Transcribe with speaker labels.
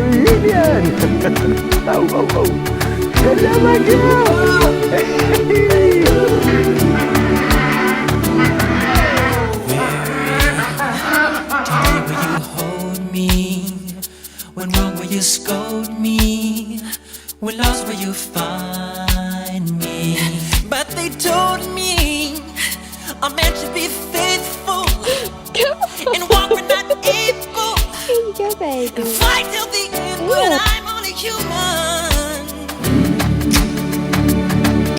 Speaker 1: Vivian! Oh, oh, oh! Hello, my girl! Hey.
Speaker 2: Where will you hold me? When wrong will you scold me? When lost will you find me? But they told me I'm meant to be faithful and walk when not able.
Speaker 3: Go, baby.
Speaker 2: Fight till the end, but I'm only human.